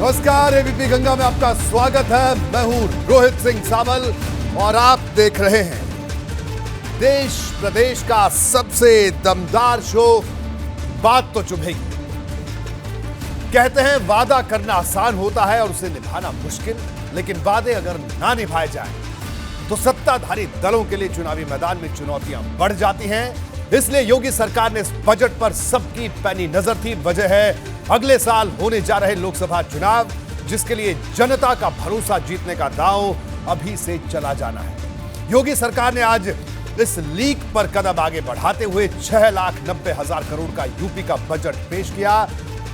नमस्कार, एबीपी गंगा में आपका स्वागत है। मैं हूं रोहित सिंह सावल और आप देख रहे हैं देश प्रदेश का सबसे दमदार शो बात तो चुभेगी। कहते हैं वादा करना आसान होता है और उसे निभाना मुश्किल, लेकिन वादे अगर ना निभाए जाएं तो सत्ताधारी दलों के लिए चुनावी मैदान में चुनौतियां बढ़ जाती हैं। इसलिए योगी सरकार ने इस बजट पर सबकी पैनी नजर थी। वजह है अगले साल होने जा रहे लोकसभा चुनाव, जिसके लिए जनता का भरोसा जीतने का दांव अभी से चला जाना है। योगी सरकार ने आज इस लीक पर कदम आगे बढ़ाते हुए 6,90,000 करोड़ का यूपी का बजट पेश किया।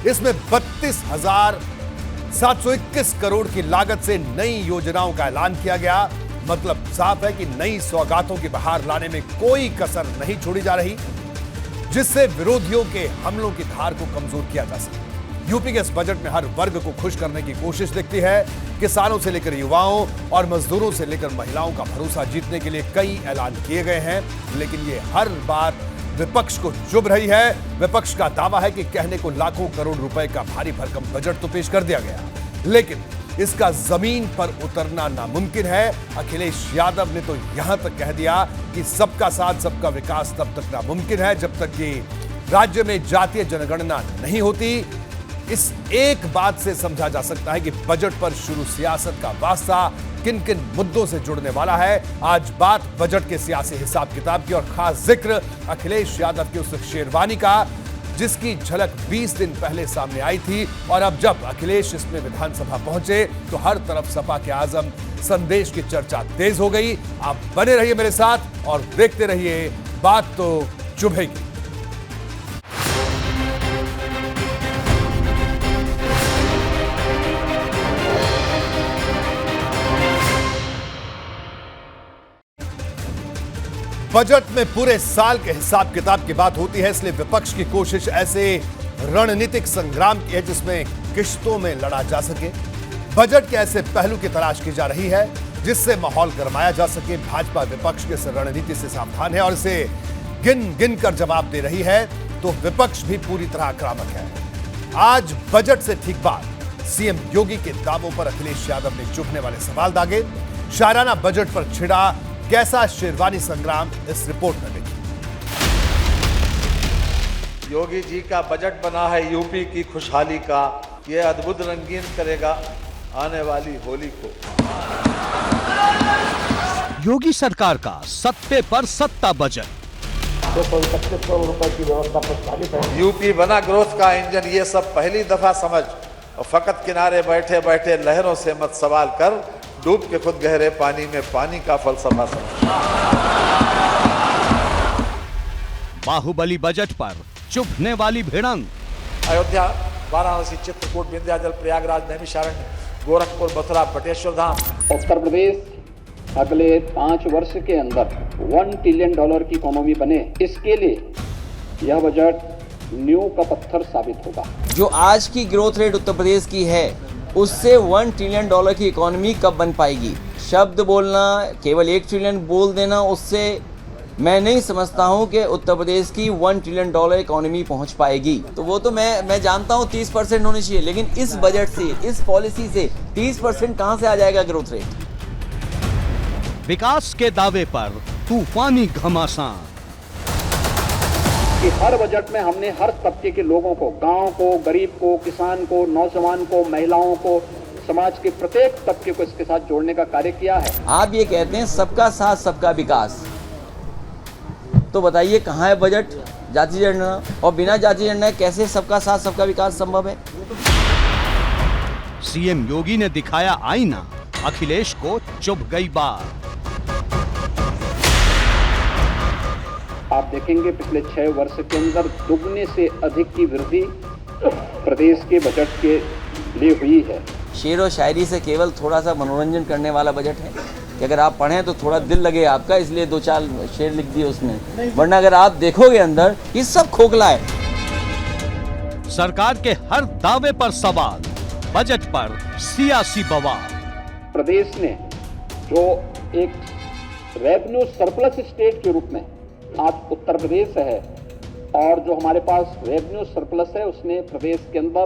इसमें 32,721 करोड़ की लागत से नई योजनाओं का ऐलान किया गया। मतलब साफ है कि नई सौगातों की बहार लाने में कोई कसर नहीं छोड़ी जा रही, जिससे विरोधियों के हमलों की धार को कमजोर किया जा सके। यूपी के इस बजट में हर वर्ग को खुश करने की कोशिश दिखती है। किसानों से लेकर युवाओं और मजदूरों से लेकर महिलाओं का भरोसा जीतने के लिए कई ऐलान किए गए हैं, लेकिन ये हर बात विपक्ष को चुभ रही है। विपक्ष का दावा है कि कहने को लाखों करोड़ रुपए का भारी भरकम बजट तो पेश कर दिया गया, लेकिन इसका जमीन पर उतरना नामुमकिन है। अखिलेश यादव ने तो यहां तक कह दिया कि सबका साथ सबका विकास तब तक नामुमकिन है जब तक कि राज्य में जातीय जनगणना नहीं होती। इस एक बात से समझा जा सकता है कि बजट पर शुरू सियासत का वास्ता किन किन मुद्दों से जुड़ने वाला है। आज बात बजट के सियासी हिसाब किताब की और खास जिक्र अखिलेश यादव की उस शेरवानी का, जिसकी झलक 20 दिन पहले सामने आई थी। और अब जब अखिलेश इसमें विधानसभा पहुंचे तो हर तरफ सपा के आजम संदेश की चर्चा तेज हो गई। आप बने रहिए मेरे साथ और देखते रहिए बात तो चुभेगी। बजट में पूरे साल के हिसाब किताब की बात होती है, इसलिए विपक्ष की कोशिश ऐसे रणनीतिक संग्राम की है जिसमें किश्तों में लड़ा जा सके। बजट के ऐसे पहलू की तलाश की जा रही है जिससे माहौल गरमाया जा सके। भाजपा विपक्ष की इस रणनीति से सावधान है और इसे गिन गिन कर जवाब दे रही है, तो विपक्ष भी पूरी तरह आक्रामक है। आज बजट से ठीक बाद सीएम योगी के दावों पर अखिलेश यादव ने चुभने वाले सवाल दागे। शायराना बजट पर छिड़ा कैसा शेरवानी संग्राम, इस रिपोर्ट में देखिए। योगी जी का बजट बना है यूपी की खुशहाली का, ये अद्भुत रंगीन करेगा आने वाली होली को। योगी सरकार का सत्ते पर सत्ता बजट। 225 करोड़ रुपए की व्यवस्था प्रस्तावित है। यूपी बना ग्रोथ का इंजन, ये सब पहली दफा समझ। और फकत किनारे बैठे बैठे लहरों से मत सवाल कर, डूब के खुद गहरे पानी में पानी का फलसफा समझ। बाहुबली बजट पर चुभने वाली भिड़ंत। अयोध्या, वाराणसी, चित्रकूट, विंध्याचल, प्रयागराज, नैमिषारण्य, गोरखपुर, मथुरा, बटेश्वर धाम। उत्तर प्रदेश अगले 5 वर्ष के अंदर $1 ट्रिलियन की इकोनॉमी बने, इसके लिए यह बजट नींव का पत्थर साबित होगा। जो आज की ग्रोथ रेट उत्तर प्रदेश की है, उससे $1 ट्रिलियन की इकोनॉमी कब बन पाएगी? शब्द बोलना, केवल 1 ट्रिलियन बोल देना, उससे मैं नहीं समझता हूं कि उत्तर प्रदेश की $1 ट्रिलियन इकोनॉमी पहुंच पाएगी। तो वो तो मैं जानता हूं 30% होनी चाहिए, लेकिन इस बजट से, इस पॉलिसी से 30% कहां से आ जाएगा ग्रोथ रेट? विकास के दावे पर तूफानी घमासान। कि हर बजट में हमने हर तबके के लोगों को, गांव को, गरीब को, किसान को, नौजवान को, महिलाओं को, समाज के प्रत्येक तबके को इसके साथ जोड़ने का कार्य किया है। आप ये कहते हैं सबका साथ सबका विकास, तो बताइए कहाँ है बजट? जाति जनगणना, और बिना जाति जनगणना कैसे सबका साथ सबका विकास संभव है? सीएम योगी ने दिखाया आईना, अखिलेश को चुभ गई बात। आप देखेंगे पिछले 6 वर्ष के अंदर दुगने से अधिक की वृद्धि प्रदेश के बजट के लिए हुई है। शेर और शायरी से केवल थोड़ा सा मनोरंजन करने वाला बजट है कि अगर आप पढ़ें तो थोड़ा दिल लगे आपका, इसलिए 2-4 शेर लिख दिए उसमें, वरना अगर आप देखोगे अंदर ये सब खोखला है। सरकार के हर दावे पर सवाल, बजट पर सियासी बवाल। प्रदेश ने जो एक रेवेन्यू सरप्लस स्टेट के रूप में आज उत्तर प्रदेश है, और जो हमारे पास रेवेन्यू सरप्लस है उसने प्रदेश के अंदर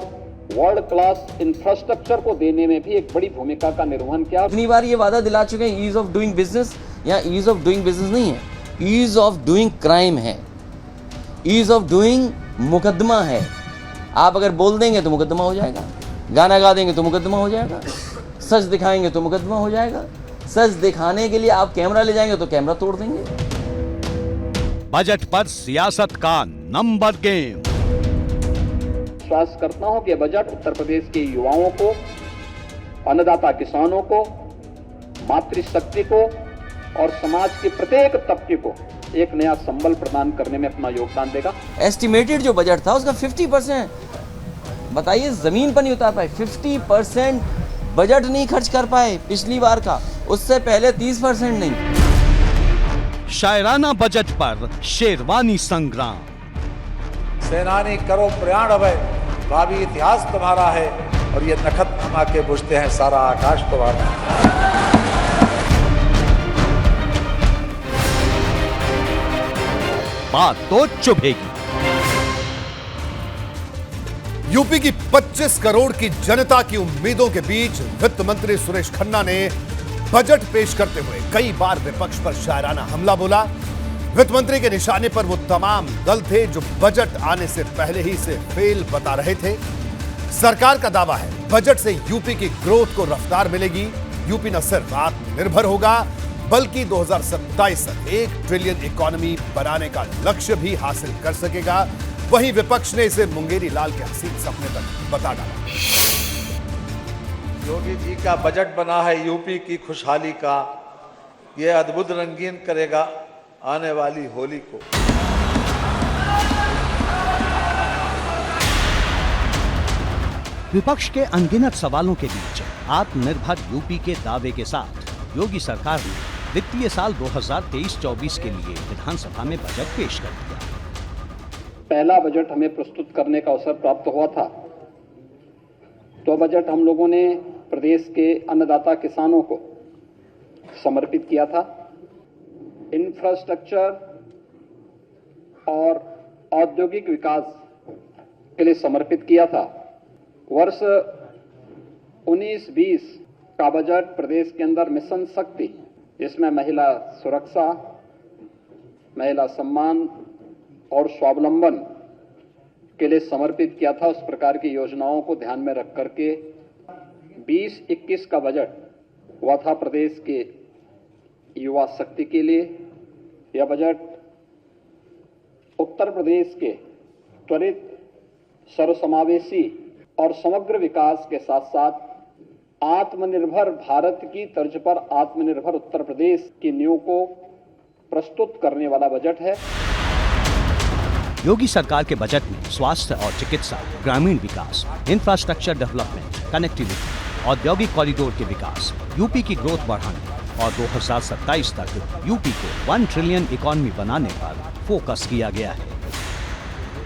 वर्ल्ड क्लास इंफ्रास्ट्रक्चर को देने में भी एक बड़ी भूमिका का निर्वहन किया। कितनी बार ये वादा दिला चुके हैं ईज ऑफ डूइंग बिजनेस, या ईज ऑफ डूइंग बिजनेस नहीं है, ईज ऑफ डूइंग क्राइम है, ईज ऑफ डूइंग मुकदमा है। आप अगर बोल देंगे तो मुकदमा हो जाएगा, गाना गा देंगे तो मुकदमा हो जाएगा, सच दिखाएंगे तो मुकदमा हो जाएगा, सच दिखाने के लिए आप कैमरा ले जाएंगे तो कैमरा तोड़ देंगे। बजट पर सियासत का नंबर गेम। विश्वास करता हूं कि बजट उत्तर प्रदेश के युवाओं को, अन्नदाता किसानों को, मातृशक्ति को और समाज के प्रत्येक तबके को एक नया संबल प्रदान करने में अपना योगदान देगा। एस्टिमेटेड जो बजट था उसका 50%, बताइए जमीन पर नहीं उतार पाए, 50% बजट नहीं खर्च कर पाए पिछली बार का, उससे पहले 30% नहीं। शायराना बजट पर शेरवानी संग्राम। सेनानी करो प्रयाण अभय, भावी इतिहास तुम्हारा है और ये नखत थमा के बुझते हैं सारा आकाश तुम्हारा। बात तो चुभेगी। यूपी की 25 करोड़ की जनता की उम्मीदों के बीच वित्त मंत्री सुरेश खन्ना ने बजट पेश करते हुए कई बार विपक्ष पर शायराना हमला बोला। वित्त मंत्री के निशाने पर वो तमाम दल थे जो बजट आने से पहले ही से फेल बता रहे थे। सरकार का दावा है बजट से यूपी की ग्रोथ को रफ्तार मिलेगी। यूपी न सिर्फ आत्मनिर्भर होगा बल्कि 2027 तक 1 ट्रिलियन इकोनॉमी बनाने का लक्ष्य भी हासिल कर सकेगा। वहीं विपक्ष ने इसे मुंगेरी लाल के हसीन सपने तक बता डाला। योगी जी का बजट बना है यूपी की खुशहाली का, यह अद्भुत रंगीन करेगा आने वाली होली को। विपक्ष के अनगिनत सवालों के बीच आत्मनिर्भर यूपी के दावे के साथ योगी सरकार ने वित्तीय साल 2023-24 के लिए विधानसभा में बजट पेश कर दिया। पहला बजट हमें प्रस्तुत करने का अवसर प्राप्त हुआ था, तो बजट हम लोगों ने प्रदेश के अन्नदाता किसानों को समर्पित किया था। इंफ्रास्ट्रक्चर और औद्योगिक विकास के लिए समर्पित किया था। वर्ष 19-20 का बजट प्रदेश के अंदर मिशन शक्ति, जिसमें महिला सुरक्षा, महिला सम्मान और स्वावलंबन के लिए समर्पित किया था। उस प्रकार की योजनाओं को ध्यान में रख करके 20-21 का बजट हुआ था प्रदेश के युवा शक्ति के लिए। यह बजट उत्तर प्रदेश के त्वरित, सर्वसमावेशी और समग्र विकास के साथ साथ आत्मनिर्भर भारत की तर्ज पर आत्मनिर्भर उत्तर प्रदेश की नींव को प्रस्तुत करने वाला बजट है। योगी सरकार के बजट में स्वास्थ्य और चिकित्सा, ग्रामीण विकास, इंफ्रास्ट्रक्चर डेवलपमेंट, कनेक्टिविटी, औद्योगिक कॉरिडोर के विकास, यूपी की ग्रोथ बढ़ाने और 2027 तक यूपी को 1 ट्रिलियन इकोनॉमी बनाने पर फोकस किया गया है।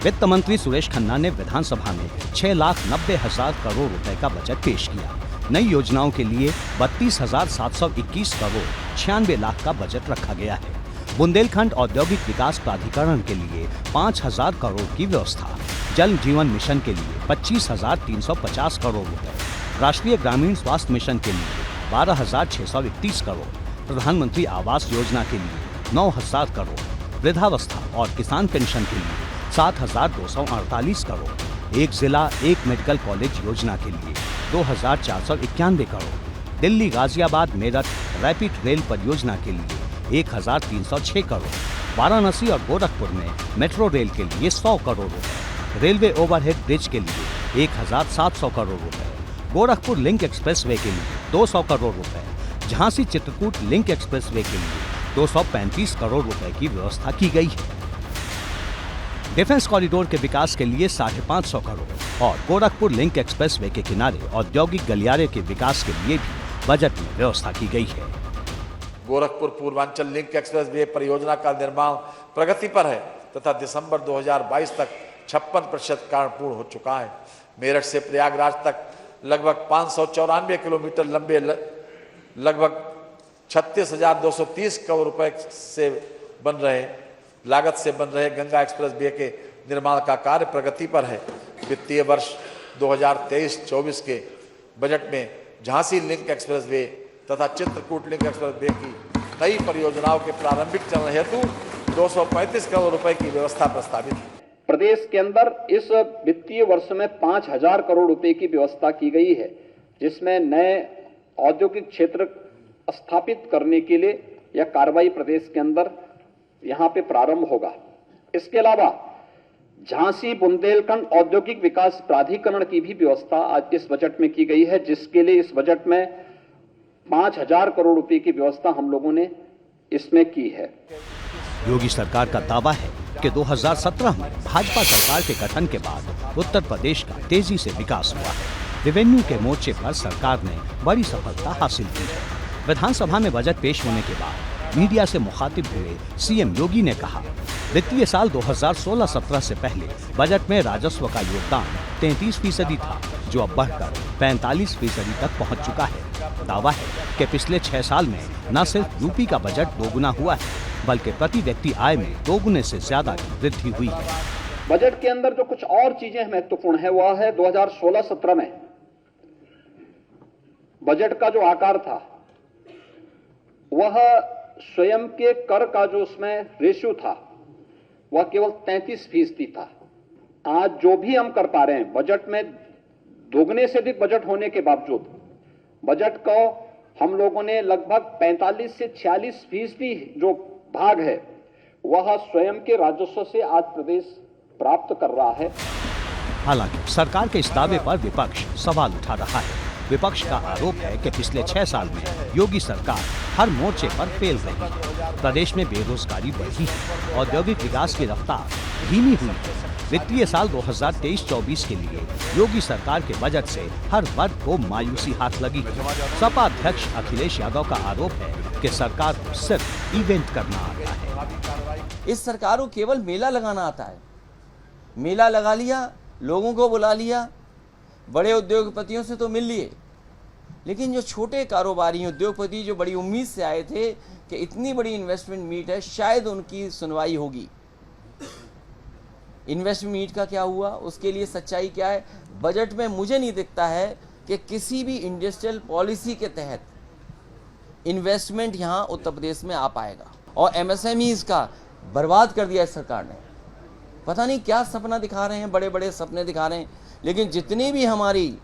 वित्त मंत्री सुरेश खन्ना ने विधानसभा में 6,90,000 करोड़ रुपए का बजट पेश किया। नई योजनाओं के लिए 32,721 करोड़ 96 लाख का बजट रखा गया है। बुंदेलखंड औद्योगिक विकास प्राधिकरण के लिए 5,000 करोड़ की व्यवस्था, जल जीवन मिशन के लिए 25,350 करोड़ रुपए, राष्ट्रीय ग्रामीण स्वास्थ्य मिशन के लिए 12,631 करोड़, प्रधानमंत्री आवास योजना के लिए 9,000 करोड़, वृद्धावस्था और किसान पेंशन के लिए 7,248 करोड़, एक जिला एक मेडिकल कॉलेज योजना के लिए 2,491 करोड़, दिल्ली गाजियाबाद मेरठ रैपिड रेल परियोजना के लिए 1,306 करोड़, वाराणसी और गोरखपुर में मेट्रो रेल के लिए 100 करोड़ रुपए, रेलवे ओवरहेड ब्रिज के लिए 1,700 करोड़ रुपए, गोरखपुर लिंक एक्सप्रेसवे के लिए 200 करोड़ रुपए, झांसी चित्रकूट लिंक एक्सप्रेसवे के लिए 235 करोड़ रुपए की व्यवस्था की गई है। डिफेंस कॉरिडोर के विकास के लिए 550 करोड़ और गोरखपुर लिंक एक्सप्रेसवे के किनारे औद्योगिक गलियारे के विकास के लिए भी बजट में व्यवस्था की गई है। गोरखपुर पूर्वांचल लिंक एक्सप्रेसवे परियोजना का निर्माण प्रगति पर है तथा दिसंबर 2022 तक 56% कार्य पूर्ण हो चुका है। मेरठ से प्रयागराज तक लगभग 594 किलोमीटर लंबे लगभग 36,230 करोड़ रुपए से लागत से बन रहे गंगा एक्सप्रेस वे के निर्माण का कार्य प्रगति पर है। वित्तीय वर्ष 2023-24 के बजट में झांसी लिंक एक्सप्रेस वे तथा चित्रकूट लिंक एक्सप्रेस वे की नई परियोजनाओं के प्रारंभिक चरण हेतु 235 करोड़ रुपए की व्यवस्था प्रस्तावित है। प्रदेश के अंदर इस वित्तीय वर्ष में 5,000 करोड़ रुपए की व्यवस्था की गई है, जिसमें नए औद्योगिक क्षेत्र स्थापित करने के लिए यह कार्रवाई प्रदेश के अंदर यहां पे प्रारंभ होगा। इसके अलावा झांसी बुंदेलखंड औद्योगिक विकास प्राधिकरण की भी व्यवस्था आज इस बजट में की गई है, जिसके लिए इस बजट में 5,000 करोड़ रुपए की व्यवस्था हम लोगों ने इसमें की है। योगी सरकार का दावा है कि 2017 में भाजपा सरकार के गठन के बाद उत्तर प्रदेश का तेजी से विकास हुआ है। रेवेन्यू के मोर्चे पर सरकार ने बड़ी सफलता हासिल की है। विधानसभा में बजट पेश होने के बाद मीडिया से मुखातिब हुए सीएम योगी ने कहा, वित्तीय साल 2016-17 से पहले बजट में राजस्व का योगदान 33% था, जो अब बढ़कर 45% तक पहुंच चुका है। दावा है कि पिछले 6 साल में न सिर्फ यूपी का बजट दोगुना हुआ है, बल्कि प्रति व्यक्ति आय में दोगुने से ज्यादा की वृद्धि हुई है। बजट के अंदर जो कुछ और चीजें महत्वपूर्ण है वह है 2016-17 में बजट का जो आकार था वह स्वयं के कर का जो उसमें रेशियो था वह केवल 33% था। आज जो भी हम कर पा रहे हैं बजट में दोगुने से अधिक बजट होने के बावजूद बजट को हम लोगों ने लगभग 45 से 46% जो भाग है वह स्वयं के राजस्व से आज प्रदेश प्राप्त कर रहा है। हालांकि सरकार के इस दावे पर विपक्ष सवाल उठा रहा है। विपक्ष का आरोप है कि पिछले 6 साल में योगी सरकार हर मोर्चे पर फेल रही है। प्रदेश में बेरोजगारी बढ़ी है, औद्योगिक विकास की रफ्तार धीमी हुई है। वित्तीय साल 2023-24 के लिए योगी सरकार के बजट से हर वर्ग को मायूसी हाथ लगी है। सपा अध्यक्ष अखिलेश यादव का आरोप है कि सरकार को सिर्फ इवेंट करना आता है। इस सरकार को केवल मेला लगाना आता है। मेला लगा लिया, लोगों को बुला लिया, बड़े उद्योगपतियों से तो मिल लिए, लेकिन जो छोटे कारोबारी उद्योगपति जो बड़ी उम्मीद से आए थे कि इतनी बड़ी इन्वेस्टमेंट मीट है, शायद उनकी सुनवाई होगी। इन्वेस्टमेंट मीट का क्या हुआ, उसके लिए सच्चाई क्या है? बजट में मुझे नहीं दिखता है कि किसी भी इंडस्ट्रियल पॉलिसी के तहत इन्वेस्टमेंट यहाँ उत्तर प्रदेश में आ पाएगा। और एमएसएमईज का बर्बाद कर दिया इस सरकार ने। पता नहीं क्या सपना दिखा रहे हैं, बड़े बड़े सपने दिखा रहे हैं, लेकिन जितनी भी हमारी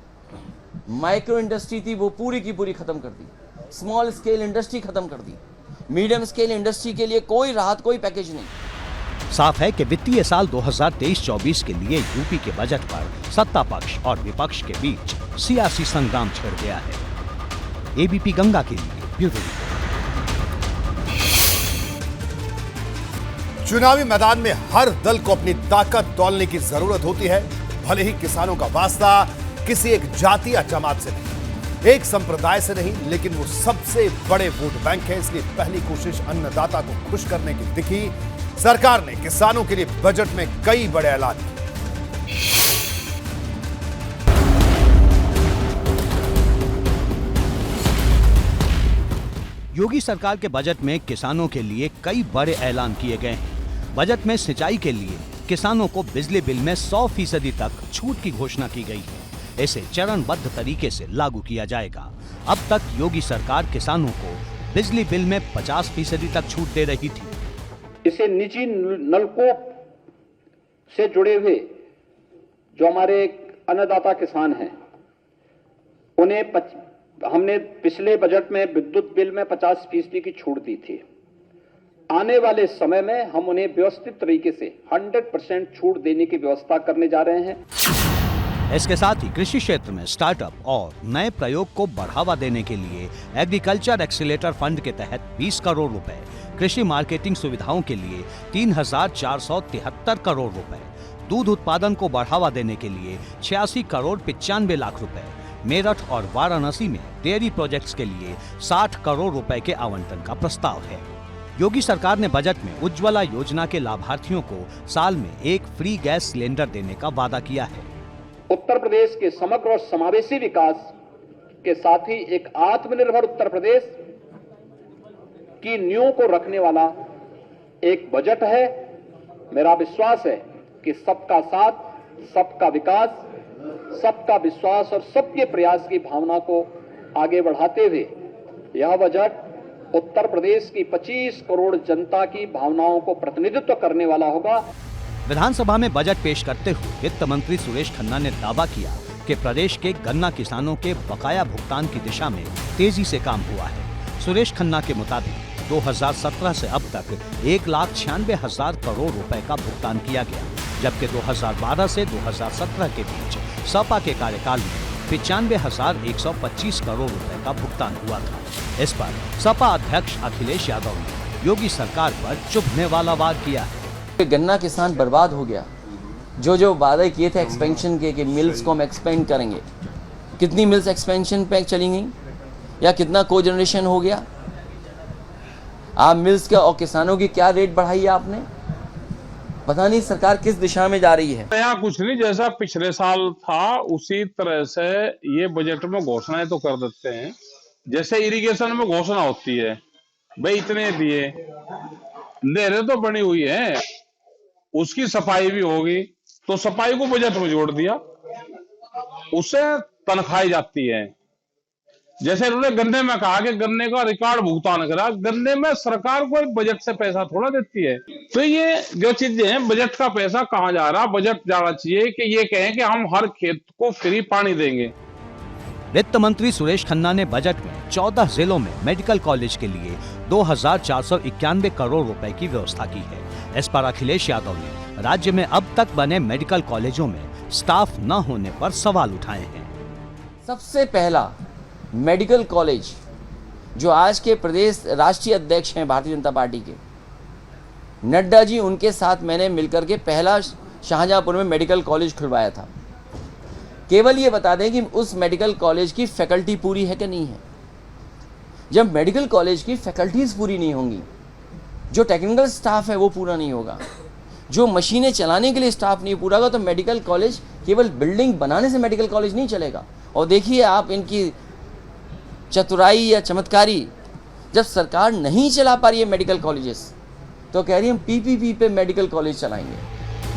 माइक्रो इंडस्ट्री थी वो पूरी की पूरी खत्म कर दी। स्मॉल स्केल इंडस्ट्री खत्म कर दी। मीडियम स्केल इंडस्ट्री के लिए कोई राहत, कोई पैकेज नहीं। साफ है कि वित्तीय साल 2023-24 के लिए यूपी के बजट पर सत्ता पक्ष और विपक्ष के बीच सियासी संग्राम छिड़ गया है। एबीपी गंगा के लिए ब्यूरो रिपोर्ट। चुनावी मैदान में हर दल को अपनी ताकत तौलने की जरूरत होती है, भले ही किसानों का वास्ता किसी एक जाति या जमात से नहीं, एक संप्रदाय से नहीं, लेकिन वो सबसे बड़े वोट बैंक है। इसलिए पहली कोशिश अन्नदाता को खुश करने की दिखी। सरकार ने किसानों के लिए बजट में कई बड़े ऐलान किए। योगी सरकार के बजट में किसानों के लिए कई बड़े ऐलान किए गए हैं। बजट में सिंचाई के लिए किसानों को बिजली बिल में 100% तक छूट की घोषणा की गई है। इसे चरणबद्ध तरीके से लागू किया जाएगा। अब तक योगी सरकार किसानों को बिजली बिल में 50% तक छूट दे रही थी। इसे निजी नलकूप से जुड़े हुए जो हमारे अन्नदाता किसान हैं उन्हें हमने पिछले बजट में विद्युत बिल में 50% की छूट दी थी। आने वाले समय में हम उन्हें व्यवस्थित तरीके से 100% छूट देने की व्यवस्था करने जा रहे हैं। इसके साथ ही कृषि क्षेत्र में स्टार्टअप और नए प्रयोग को बढ़ावा देने के लिए एग्रीकल्चर एक्सीलेटर फंड के तहत 20 करोड़ रुपए, कृषि मार्केटिंग सुविधाओं के लिए 3,473 करोड़ रुपए, दूध उत्पादन को बढ़ावा देने के लिए 86 करोड़ 95 लाख रुपए, मेरठ और वाराणसी में डेयरी प्रोजेक्ट्स के लिए 60 करोड़ रुपए के आवंटन का प्रस्ताव है। योगी सरकार ने बजट में उज्ज्वला योजना के लाभार्थियों को साल में एक फ्री गैस सिलेंडर देने का वादा किया है। उत्तर प्रदेश के समग्र और समावेशी विकास के साथ ही एक आत्मनिर्भर उत्तर प्रदेश की नींव को रखने वाला एक बजट है। मेरा विश्वास है कि सबका साथ, सबका विकास सबका विश्वास और सबके प्रयास की भावना को आगे बढ़ाते हुए यह बजट उत्तर प्रदेश की 25 करोड़ जनता की भावनाओं को प्रतिनिधित्व करने वाला होगा। विधानसभा में बजट पेश करते हुए वित्त मंत्री सुरेश खन्ना ने दावा किया कि प्रदेश के गन्ना किसानों के बकाया भुगतान की दिशा में तेजी से काम हुआ है। सुरेश खन्ना के मुताबिक 2017 से अब तक 1,96,000 करोड़ रुपए का भुगतान किया गया, जबकि 2012 से 2017 के बीच सपा के कार्यकाल में 95,125 करोड़ रुपए का भुगतान हुआ था। इस पर सपा अध्यक्ष अखिलेश यादव ने योगी सरकार पर चुभने वाला वार किया है। गन्ना किसान बर्बाद हो गया। जो वादे किए थे एक्सपेंशन के कि मिल्स को हम एक्सपेंड करेंगे, कितनी मिल्स एक्सपेंशन पे चली गई या कितना को जनरेशन हो गया? आप मिल्स के और किसानों की क्या रेट बढ़ाई है आपने? पता नहीं सरकार किस दिशा में जा रही है। नया कुछ नहीं, जैसा पिछले साल था उसी तरह से ये बजट में घोषणाएं तो कर देते हैं। जैसे इरिगेशन में घोषणा होती है, भाई इतने दिए, नहरें तो बनी हुई है, उसकी सफाई भी होगी, तो सफाई को बजट में जोड़ दिया, उससे तनख्वाही जाती है। जैसे उन्होंने गन्ने में कहा कि गन्ने का रिकॉर्ड भुगतान करा, गन्ने में सरकार को बजट से पैसा थोड़ा देती है। तो ये जो चीजें हैं, बजट का पैसा कहाँ जा रहा? बजट जाना चाहिए कि ये कहें कि हम हर खेत को फ्री पानी देंगे। वित्त मंत्री सुरेश खन्ना ने बजट में 14 जिलों में मेडिकल कॉलेज के लिए 2,491 करोड़ रुपए की व्यवस्था की है। इस पर अखिलेश यादव ने राज्य में अब तक बने मेडिकल कॉलेजों में स्टाफ न होने पर सवाल उठाए हैं। सबसे पहला मेडिकल कॉलेज जो आज के प्रदेश राष्ट्रीय अध्यक्ष हैं भारतीय जनता पार्टी के, नड्डा जी, उनके साथ मैंने मिलकर के पहला शाहजहांपुर में मेडिकल कॉलेज खुलवाया था। केवल ये बता दें कि उस मेडिकल कॉलेज की फैकल्टी पूरी है कि नहीं है। जब मेडिकल कॉलेज की फैकल्टीज पूरी नहीं होंगी, जो टेक्निकल स्टाफ है वो पूरा नहीं होगा, जो मशीनें चलाने के लिए स्टाफ नहीं पूरा होगा, तो मेडिकल कॉलेज केवल बिल्डिंग बनाने से मेडिकल कॉलेज नहीं चलेगा। और देखिए आप इनकी चतुराई या चमत्कारी, जब सरकार नहीं चला पा रही है मेडिकल कॉलेजेस, तो कह रही है हम पीपीपी पे मेडिकल कॉलेज चलाएंगे।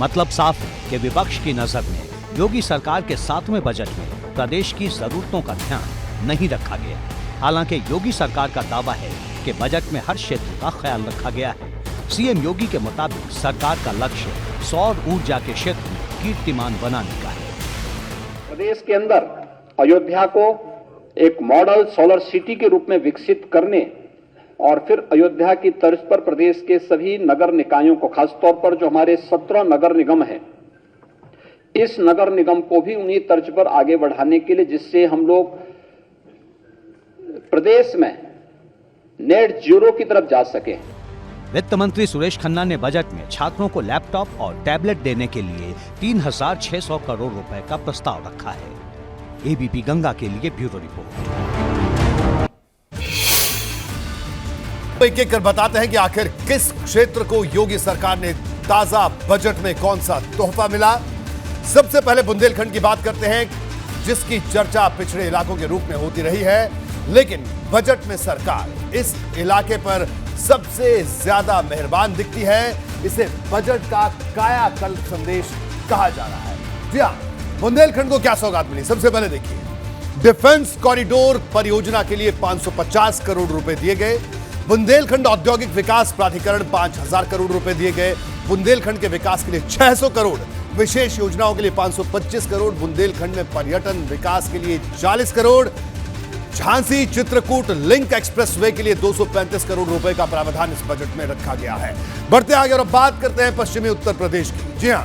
मतलब साफ है कि विपक्ष की नजर में योगी सरकार के 7वें बजट में प्रदेश की जरूरतों का ध्यान नहीं रखा गया। हालांकि योगी सरकार का दावा है कि बजट में हर क्षेत्र का ख्याल रखा गया है। सीएम योगी के मुताबिक सरकार का लक्ष्य सौर ऊर्जा के क्षेत्र में कीर्तिमान बनाने का है। प्रदेश के अंदर अयोध्या को एक मॉडल सोलर सिटी के रूप में विकसित करने और फिर अयोध्या की तर्ज पर प्रदेश के सभी नगर निकायों को, खासतौर पर जो हमारे 17 नगर निगम हैं, इस नगर निगम को भी उन्हीं तर्ज पर आगे बढ़ाने के लिए, जिससे हम लोग प्रदेश में नेट जीरो की तरफ जा सके। वित्त मंत्री सुरेश खन्ना ने बजट में छात्रों को लैपटॉप और टैबलेट देने के लिए 3,600 करोड़ रुपए का प्रस्ताव रखा है। एबीपी गंगा के लिए ब्यूरो रिपोर्ट। एक एक कर बताते हैं कि आखिर किस क्षेत्र को योगी सरकार ने ताजा बजट में कौन सा तोहफा मिला। सबसे पहले बुंदेलखंड की बात करते हैं, जिसकी चर्चा पिछड़े इलाकों के रूप में होती रही है, लेकिन बजट में सरकार इस इलाके पर सबसे ज्यादा मेहरबान दिखती है। इसे बजट का कायाकल्प संदेश कहा जा रहा है। जी हां, बुंदेलखंड को क्या सौगात मिली, सबसे पहले देखिए। डिफेंस कॉरिडोर परियोजना के लिए 550 करोड़ रुपए दिए गए। बुंदेलखंड औद्योगिक विकास प्राधिकरण 5,000 करोड़ रुपए दिए गए। बुंदेलखंड के विकास के लिए 600 करोड़, विशेष योजनाओं के लिए 525 करोड़, बुंदेलखंड में पर्यटन विकास के लिए 40 करोड़, झांसी चित्रकूट लिंक एक्सप्रेसवे के लिए 235 करोड़ रुपए का प्रावधान इस बजट में रखा गया है। बढ़ते आगे और अब बात करते हैं पश्चिमी उत्तर प्रदेश की। जी हां,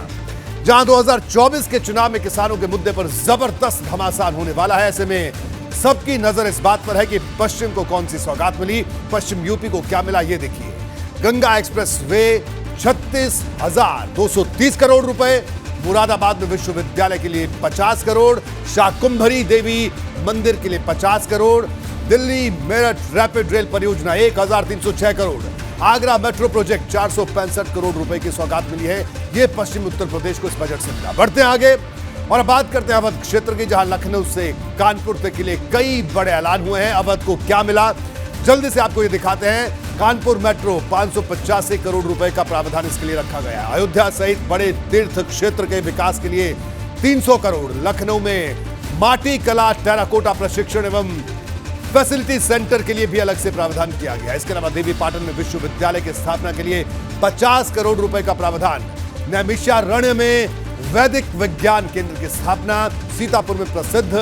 जहां 2024 के चुनाव में किसानों के मुद्दे पर जबरदस्त घमासान होने वाला है। ऐसे में सबकी नजर इस बात पर है कि पश्चिम को कौन सी सौगात मिली, पश्चिम यूपी को क्या मिला, ये देखिए। गंगा एक्सप्रेस वे 36,230 करोड़ रुपए, मुरादाबाद में विश्वविद्यालय के लिए 50 करोड़, शाकुंभरी देवी मंदिर के लिए 50 करोड़, दिल्ली मेरठ रैपिड रेल परियोजना 1,306 करोड़, आगरा मेट्रो प्रोजेक्ट 465 करोड़ रुपए की सौगात मिली है। यह पश्चिम उत्तर प्रदेश को इस बजट से मिला। बढ़ते हैं आगे और बात करते हैं अवध क्षेत्र की, जहां लखनऊ से कानपुर तक के लिए कई बड़े ऐलान हुए हैं। अवध को क्या मिला, जल्दी से आपको ये दिखाते हैं। कानपुर मेट्रो 585 करोड़ रुपए का प्रावधान इसके लिए रखा गया है। अयोध्या सहित बड़े तीर्थ क्षेत्र के विकास के लिए 300 करोड़। लखनऊ में माटी कला टेराकोटा प्रशिक्षण एवं फैसिलिटी सेंटर के लिए भी अलग से प्रावधान किया गया। इसके अलावा देवी पाटन में विश्वविद्यालय की स्थापना के लिए 50 करोड़ रुपए का प्रावधान। नैमिषारण्य में वैदिक विज्ञान केंद्र की स्थापना। सीतापुर में प्रसिद्ध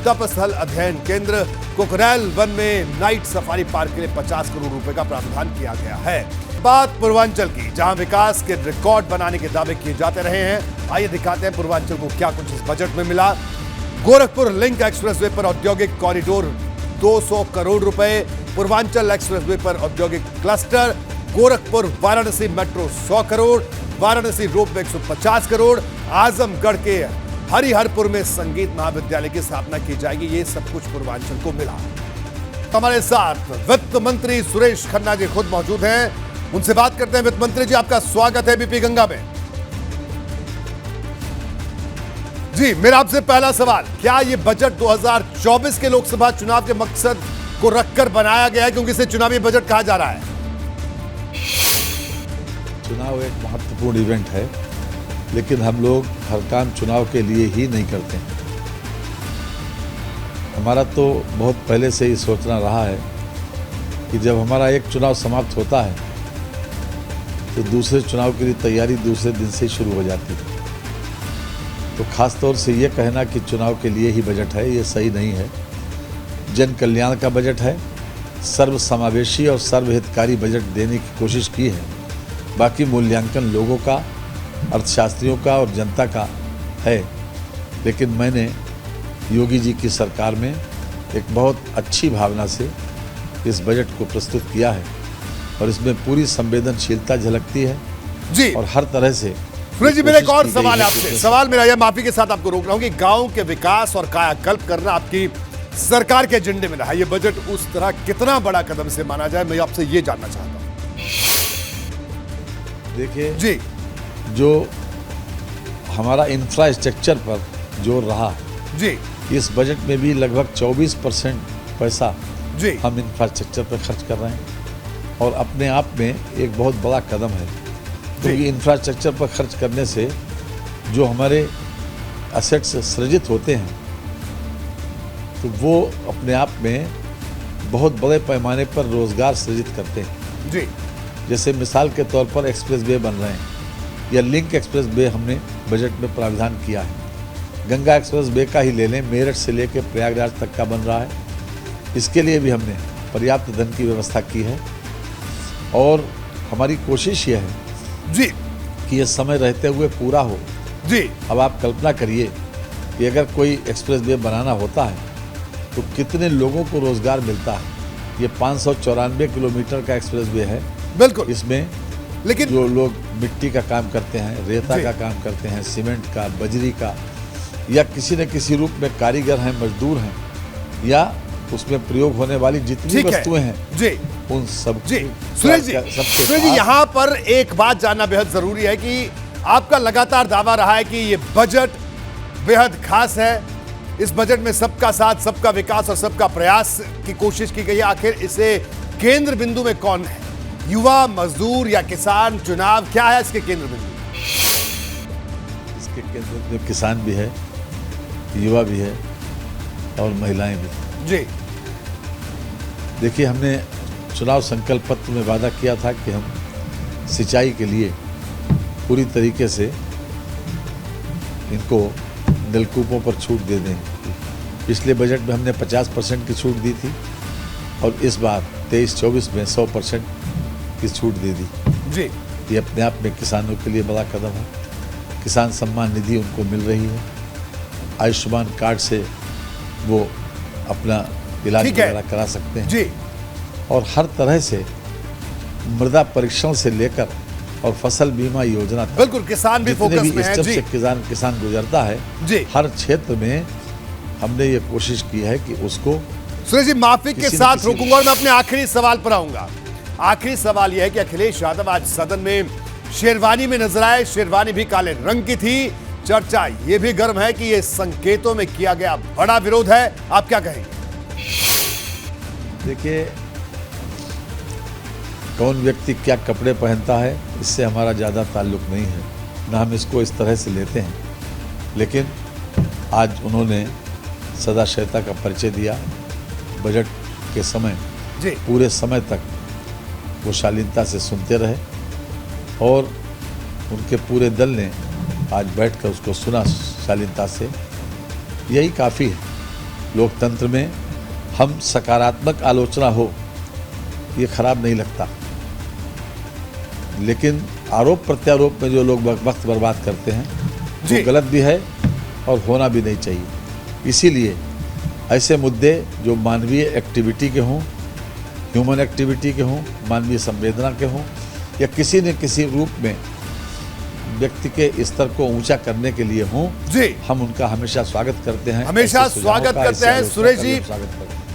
तपस्थल अध्ययन केंद्र। कुकरैल वन में नाइट सफारी पार्क के लिए 50 करोड़ रुपए का प्रावधान किया गया है। बात पूर्वांचल की, जहां विकास के रिकॉर्ड बनाने के दावे किए जाते रहे हैं। आइए दिखाते हैं पूर्वांचल को क्या कुछ इस बजट में मिला। गोरखपुर लिंक एक्सप्रेसवे पर औद्योगिक कॉरिडोर 200 करोड़ रुपए। पूर्वांचल एक्सप्रेसवे पर औद्योगिक cluster. Gorakhpur Varanasi metro 100 crore. Varanasi ropeway 150 crore. Azamgarh के हरिहरपुर में संगीत महाविद्यालय की स्थापना की जाएगी। ये सब कुछ पूर्वांचल को मिला। हमारे साथ वित्त मंत्री सुरेश खन्ना जी खुद मौजूद हैं, उनसे बात करते हैं। वित्त मंत्री जी, आपका स्वागत है बीपी गंगा में। जी, मेरा आपसे पहला सवाल, क्या ये बजट 2024 के लोकसभा चुनाव के मकसद को रखकर बनाया गया है, क्योंकि इसे चुनावी बजट कहा जा रहा है? चुनाव एक महत्वपूर्ण इवेंट है, लेकिन हम लोग हर काम चुनाव के लिए ही नहीं करते। हमारा तो बहुत पहले से ही सोचना रहा है कि जब हमारा एक चुनाव समाप्त होता है तो दूसरे चुनाव के लिए तैयारी दूसरे दिन से शुरू हो जाती है। तो खास तौर से ये कहना कि चुनाव के लिए ही बजट है, ये सही नहीं है। जन कल्याण का बजट है, सर्वसमावेशी और सर्वहितकारी बजट देने की कोशिश की है। बाकी मूल्यांकन लोगों का, अर्थशास्त्रियों का और जनता का है। लेकिन मैंने योगी जी की सरकार में एक बहुत अच्छी भावना से इस बजट को प्रस्तुत किया है और इसमें पूरी संवेदनशीलता झलकती है जी। और हर तरह से सुरेश जी, मेरा एक और सवाल है आपसे। सवाल मेरा यह, माफी के साथ आपको रोक रहा हूं, कि गांव के विकास और कायाकल्प करना आपकी सरकार के एजेंडे में रहा है। यह बजट उस तरह कितना बड़ा कदम से माना जाए, मैं आपसे ये जानना चाहता हूं। देखिए जी, जो हमारा इंफ्रास्ट्रक्चर पर जोर रहा जी, इस बजट में भी लगभग 24% पैसा जी, हम इंफ्रास्ट्रक्चर पर खर्च कर रहे हैं और अपने आप में एक बहुत बड़ा कदम है। क्योंकि इंफ्रास्ट्रक्चर पर खर्च करने से जो हमारे असेट्स सृजित होते हैं तो वो अपने आप में बहुत बड़े पैमाने पर रोजगार सृजित करते हैं। जी, जैसे मिसाल के तौर पर एक्सप्रेस वे बन रहे हैं या लिंक एक्सप्रेस वे हमने बजट में प्रावधान किया है। गंगा एक्सप्रेस वे का ही ले लें, मेरठ से लेकर प्रयागराज तक का बन रहा है। इसके लिए भी हमने पर्याप्त धन की व्यवस्था की है और हमारी कोशिश ये है जी कि ये समय रहते हुए पूरा हो। जी। अब आप कल्पना करिए कि अगर कोई एक्सप्रेस वे बनाना होता है तो कितने लोगों को रोजगार मिलता है। ये 594 किलोमीटर का एक्सप्रेस वे है। बिल्कुल। इसमें लेकिन जो लोग मिट्टी का काम करते हैं, रेता जी। का काम करते हैं, सीमेंट का, बजरी का, या किसी न किसी रूप में कारीगर हैं, मजदूर हैं, या उसमें प्रयोग होने वाली जितनी वस्तुएं हैं जी, उन सब जी। सुरेश जी, यहाँ पर एक बात जानना बेहद जरूरी है कि आपका लगातार दावा रहा है कि ये बजट बेहद खास है। इस बजट में सबका साथ, सबका विकास और सबका प्रयास की कोशिश की गई है। आखिर इसे केंद्र बिंदु में कौन है? युवा, मजदूर या किसान? चुनाव क्या है इसके केंद्र बिंदु? इसके केंद्र में किसान भी है, युवा भी है और महिलाएं भी। जी, देखिए, हमने चुनाव संकल्प पत्र में वादा किया था कि हम सिंचाई के लिए पूरी तरीके से इनको नलकूपों पर छूट दे दें। पिछले बजट में हमने 50% की छूट दी थी और इस बार 23-24 में 100% की छूट दे दी। जी, ये अपने आप में किसानों के लिए बड़ा कदम है। किसान सम्मान निधि उनको मिल रही है। आयुष्मान कार्ड से वो अपना इलाज वगैरह करा सकते हैं जी। और हर तरह से मृदा परीक्षण से लेकर और फसल बीमा योजना तक बिल्कुल किसान भी फोकस में है। जी, से किसान गुजरता है जी। हर क्षेत्र में हमने ये कोशिश की है कि उसको। सुरेश जी, माफी के साथ रुकूंगा और मैं अपने आखिरी सवाल पर आऊंगा। आखिरी सवाल यह है कि अखिलेश यादव आज सदन में शेरवानी में नजर आए। शेरवानी भी काले रंग की थी। चर्चा ये भी गर्म है कि ये संकेतों में किया गया बड़ा विरोध है। आप क्या कहेंगे? देखिए, कौन व्यक्ति क्या कपड़े पहनता है इससे हमारा ज़्यादा ताल्लुक नहीं है, ना हम इसको इस तरह से लेते हैं। लेकिन आज उन्होंने सदाशयता का परिचय दिया। बजट के समय जी पूरे समय तक वो शालीनता से सुनते रहे और उनके पूरे दल ने आज बैठकर उसको सुना शालीनता से। यही काफ़ी है। लोकतंत्र में हम सकारात्मक आलोचना हो ये खराब नहीं लगता, लेकिन आरोप प्रत्यारोप में जो लोग वक्त बर्बाद करते हैं वो गलत भी है और होना भी नहीं चाहिए। इसीलिए ऐसे मुद्दे जो मानवीय एक्टिविटी के हों, ह्यूमन एक्टिविटी के हों, मानवीय संवेदना के हों या किसी न किसी रूप में व्यक्ति के स्तर को ऊंचा करने के लिए हों, जी हम उनका हमेशा स्वागत करते हैं। हमेशा स्वागत करते हैं। सुरेश जी,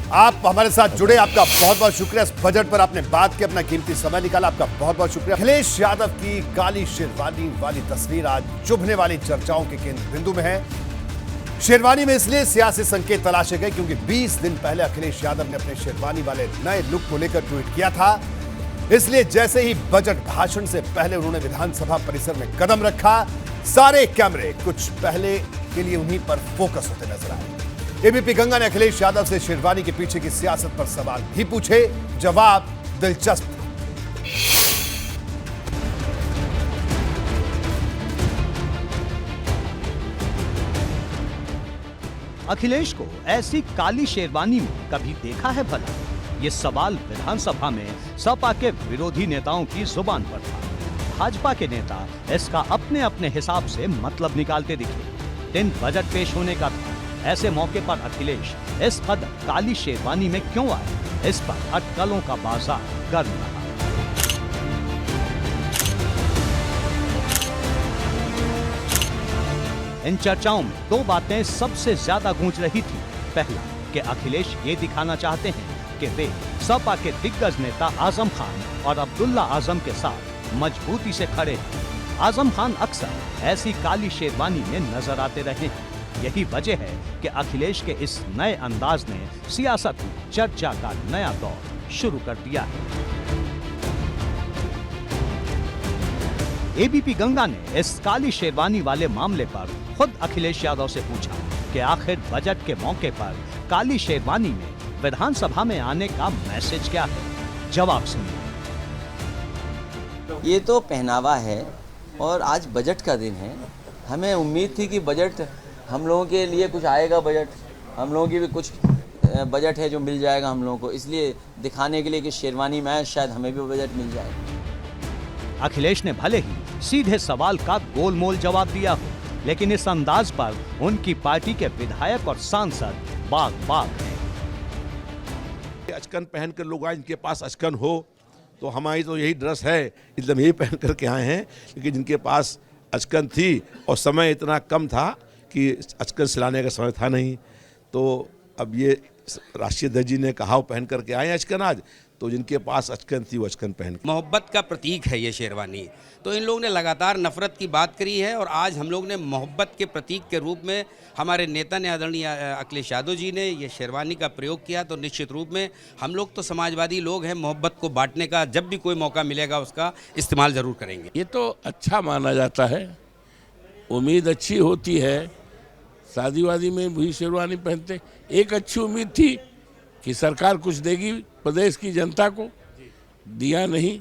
आप हमारे साथ जुड़े, आपका बहुत बहुत शुक्रिया। इस बजट पर आपने बात की, अपना कीमती समय निकाला, आपका बहुत बहुत शुक्रिया। अखिलेश यादव की काली शेरवानी वाली तस्वीर आज चुभने वाली चर्चाओं के केंद्र बिंदु में है। शेरवानी में इसलिए सियासी संकेत तलाशे गए क्योंकि 20 दिन पहले अखिलेश यादव ने अपने शेरवानी वाले नए लुक को लेकर ट्वीट किया था। इसलिए जैसे ही बजट भाषण से पहले उन्होंने विधानसभा परिसर में कदम रखा, सारे कैमरे कुछ पहले के लिए उन्हीं पर फोकस होते नजर आए। एबीपी गंगा ने अखिलेश यादव से शेरवानी के पीछे की सियासत पर सवाल भी पूछे। जवाब दिलचस्प था। अखिलेश को ऐसी काली शेरवानी में कभी देखा है भला? ये सवाल विधानसभा में सपा के विरोधी नेताओं की जुबान पर था। भाजपा के नेता इसका अपने अपने हिसाब से मतलब निकालते दिखे। दिन बजट पेश होने का था। ऐसे मौके पर अखिलेश इस कदर काली शेरवानी में क्यों आए, इस पर अटकलों का बाजार गर्म रहा। इन चर्चाओं में दो बातें सबसे ज्यादा गूंज रही थी। पहला कि अखिलेश ये दिखाना चाहते हैं कि वे सपा के दिग्गज नेता आजम खान और अब्दुल्ला आजम के साथ मजबूती से खड़े हैं। आजम खान अक्सर ऐसी काली शेरवानी में नजर आते रहे हैं। यही वजह है कि अखिलेश के इस नए अंदाज ने सियासत में चर्चा का नया दौर शुरू कर दिया है। एबीपी गंगा ने इस काली शेरवानी वाले मामले पर खुद अखिलेश यादव से पूछा कि आखिर बजट के मौके पर काली शेरवानी में विधानसभा में आने का मैसेज क्या है। जवाब सुनिए। ये तो पहनावा है और आज बजट का दिन है। हमें उम्मीद थी कि बजट हम लोगों के लिए कुछ आएगा, बजट हम लोगों की भी कुछ बजट है जो मिल जाएगा हम लोगों को, इसलिए दिखाने के लिए कि शेरवानी में शायद हमें भी बजट मिल जाए। अखिलेश ने भले ही सीधे सवाल का गोलमोल जवाब दिया हो, लेकिन इस अंदाज पर उनकी पार्टी के विधायक और सांसद बाग बाग हैं। अचकन पहन कर लोग आए, जिनके पास अचकन हो तो हमारी तो यही ड्रेस है, इसलिए हम यही पहन करके आए हैं। लेकिन जिनके पास अचकन थी और समय इतना कम था कि अचकन सिलाने का समय था नहीं, तो अब ये राष्ट्रीय अध्यक्ष जी ने कहा वो पहन करके आए अचकन आज, तो जिनके पास अचकन थी वो अचकन पहन। मोहब्बत का प्रतीक है ये शेरवानी। तो इन लोगों ने लगातार नफरत की बात करी है और आज हम लोग ने मोहब्बत के प्रतीक के रूप में हमारे नेता ने, आदरणीय अखिलेश यादव जी ने ये शेरवानी का प्रयोग किया। तो निश्चित रूप में हम लोग तो समाजवादी लोग हैं, मोहब्बत को बांटने का जब भी कोई मौका मिलेगा उसका इस्तेमाल ज़रूर करेंगे। ये तो अच्छा माना जाता है, उम्मीद अच्छी होती है। शादी वादी में भी शेरवानी पहनते। एक अच्छी उम्मीद थी कि सरकार कुछ देगी प्रदेश की जनता को, दिया नहीं,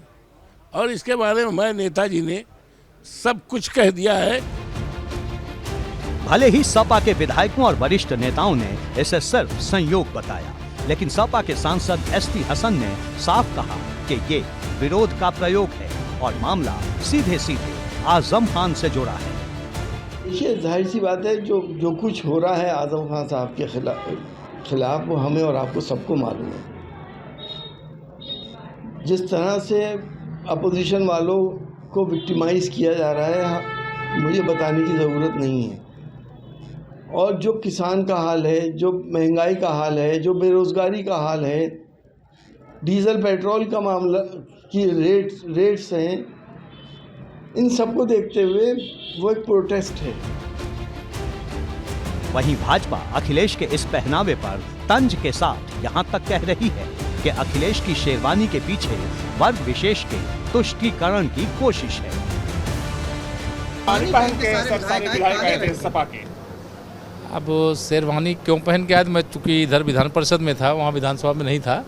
और इसके बारे में मैं नेताजी ने सब कुछ कह दिया है। भले ही सपा के विधायकों और वरिष्ठ नेताओं ने इसे सिर्फ संयोग बताया, लेकिन सपा के सांसद एसटी हसन ने साफ कहा कि ये विरोध का प्रयोग है और मामला सीधे सीधे आजम खान से जुड़ा है। देखिए, जाहिर सी बात है, जो कुछ हो रहा है आजम खान साहब के खिलाफ वो हमें और आपको सबको मालूम है। जिस तरह से अपोजिशन वालों को विक्टिमाइज किया जा रहा है, मुझे बताने की ज़रूरत नहीं है। और जो किसान का हाल है, जो महंगाई का हाल है, जो बेरोज़गारी का हाल है, डीजल पेट्रोल का मामला की रेट्स हैं, इन सबको देखते हुए वो एक प्रोटेस्ट है। वहीं भाजपा अखिलेश के इस पहनावे पर तंज के साथ यहां तक कह रही है कि अखिलेश की शेरवानी के पीछे वर्ग विशेष के तुष्टीकरण की कोशिश है। अब शेरवानी क्यों पहन के आया, तो मैं चूँकि इधर विधान परिषद में था, वहाँ विधानसभा में नहीं था,